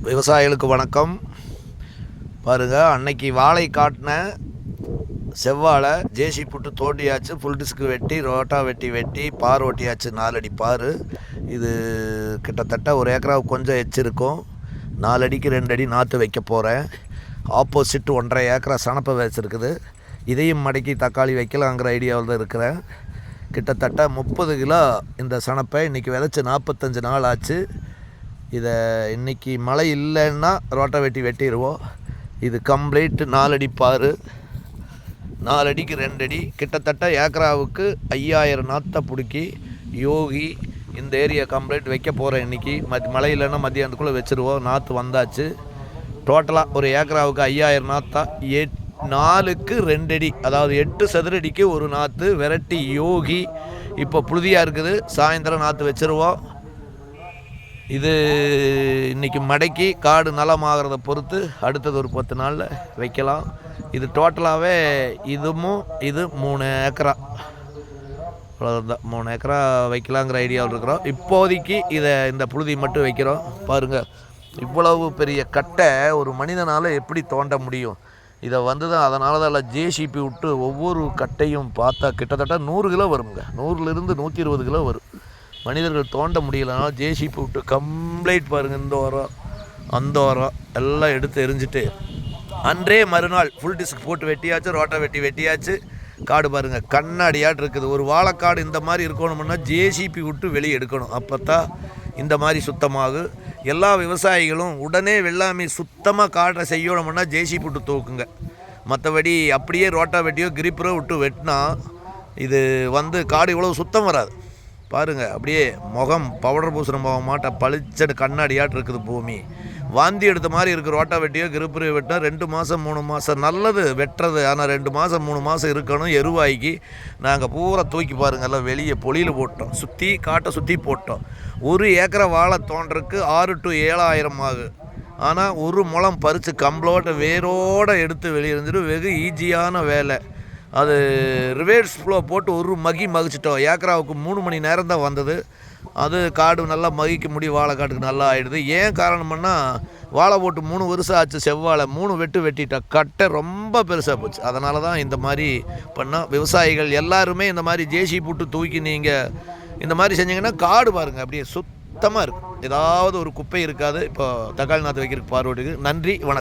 விவசாயிகளுக்கு வணக்கம். பாருங்கள், அன்னைக்கு வாழை காட்டின செவ்வாழை ஜேசி புட்டு தோண்டியாச்சு, ஃபுல் டிஸ்க்கு வெட்டி ரோட்டா வெட்டி பார் ஓட்டியாச்சு. 4 அடி பார். இது கிட்டத்தட்ட ஒரு ஏக்கராவுக்கு கொஞ்சம் எச்சிருக்கும். 4 அடிக்கு 2 அடி நாற்று வைக்க போகிறேன். ஆப்போசிட் 1.5 ஏக்கரா சணப்பை வச்சுருக்குது. இதையும் மடக்கி தக்காளி வைக்கலாங்கிற ஐடியாவில் தான் இருக்கிறேன். கிட்டத்தட்ட 30 கிலோ இந்த சணப்பை இன்றைக்கி விதைச்சி 45 நாள் ஆச்சு. இதை இன்றைக்கி மழை இல்லைன்னா ரோட்டை வெட்டிடுவோம். இது கம்ப்ளீட் 4 அடி பார், 4 அடிக்கு 2 அடி, கிட்டத்தட்ட ஏக்கராவுக்கு 5000 நாற்றை பிடிக்கி யோகி இந்த ஏரியா கம்ப்ளீட் வைக்க போகிறேன். இன்றைக்கி மழை இல்லைன்னா மத்தியானத்துக்குள்ளே வச்சுருவோம். நாற்று வந்தாச்சு. டோட்டலாக ஒரு ஏக்கராவுக்கு 5000 நாற்றா, 4க்கு 2 அடி, அதாவது 8 சதுரடிக்கு ஒரு நாற்று வெரைட்டி யோகி. இப்போ புழுதியாக இருக்குது. சாயந்தரம் நாற்று வச்சுருவோம். இது இன்றைக்கி மடக்கி காடு நலமாகிறத பொறுத்து அடுத்தது ஒரு 10 நாளில் வைக்கலாம். இது டோட்டலாகவே இது 3 ஏக்கரா, அவ்வளோதான். 3 ஏக்கரா வைக்கலாங்கிற ஐடியாவில் இருக்கிறோம். இப்போதைக்கு இந்த புழுதி மட்டும் வைக்கிறோம். பாருங்கள், இவ்வளவு பெரிய கட்டை ஒரு மனிதனால் எப்படி தோண்ட முடியும்? இதை தான் அதனால தான் ஜேசிபி விட்டு ஒவ்வொரு கட்டையும் பார்த்தா கிட்டத்தட்ட 100 கிலோ வருங்க. 100லிருந்து 120 கிலோ வரும். மனிதர்கள் தோண்ட முடியலனா ஜேசிபி விட்டு கம்ப்ளீட் பாருங்கள், இந்த வாரம் அந்த வாரம் எல்லாம் எடுத்து எரிஞ்சிட்டு அன்றே மறுநாள் ஃபுல் டிஸ்க் போட்டு வெட்டியாச்சு, ரோட்டா வெட்டியாச்சு. காடு பாருங்கள், கண்ணாடியாட்டு இருக்குது. ஒரு வாழைக்காடு இந்த மாதிரி இருக்கணும்னா ஜேசிபி விட்டு வெளியே எடுக்கணும். அப்போ தான் இந்த மாதிரி சுத்தமாகும். எல்லா விவசாயிகளும் உடனே வெள்ளாமை சுத்தமாக காட்டை செய்யணும்னா ஜேசிபி விட்டு தூக்குங்க. மற்றபடி அப்படியே ரோட்டா வெட்டியோ கிரிப்பரோ விட்டு வெட்டினா இது காடு இவ்வளோ சுத்தம் வராது. பாருங்கள், அப்படியே முகம் பவுடர் பூசுகிற முகம் மாட்ட பளிச்சடு கண்ணாடியாட்டு இருக்குது பூமி. வாந்தி எடுத்த மாதிரி இருக்குது. ரோட்டா வெட்டியோ கிருப்பரையோ வெட்டினா 2 மாதம் 3 மாதம் நல்லது வெட்டுறது. ஆனால் 2 மாதம் 3 மாதம் இருக்கணும். எருவாய்க்கு நாங்கள் பூரா தூக்கி பாருங்கள்லாம் வெளியே பொழியில் போட்டோம். காட்டை சுற்றி போட்டோம். 1 ஏக்கரை வாழை தோன்றதுக்கு 6 to 7000 ஆகும். ஆனால் ஒரு முளம் பறித்து கம்ப்ளோட்டை வேரோடு எடுத்து வெளியே இருந்துட்டு வெகு ஈஸியான வேலை. அது ரிவர்ஸ் ஃப்ளோ போட்டு ஒரு மகிச்சிட்டோம். ஏக்கராவுக்கு 3 மணி நேரம் தான் வந்தது. அது காடு நல்லா மகிக்க முடியும். வாழை காட்டுக்கு நல்லா ஆகிடுது. ஏன் காரணம்னா, வாழை போட்டு 3 வருஷம் ஆச்சு. செவ்வாழை 3 வெட்டிட்டோம். கட்டை ரொம்ப பெருசாக போச்சு. அதனால தான் இந்த மாதிரி பண்ணால் விவசாயிகள் எல்லாருமே இந்த மாதிரி ஜேசிபி போட்டு தூக்கி நீங்கள் இந்த மாதிரி செஞ்சிங்கன்னா காடு பாருங்கள் அப்படியே சுத்தமாக இருக்கும். ஏதாவது ஒரு குப்பை இருக்காது. இப்போ தக்காளி நாற்று வைக்கிறதுக்கு பார்வைக்கு நன்றி, வணக்கம்.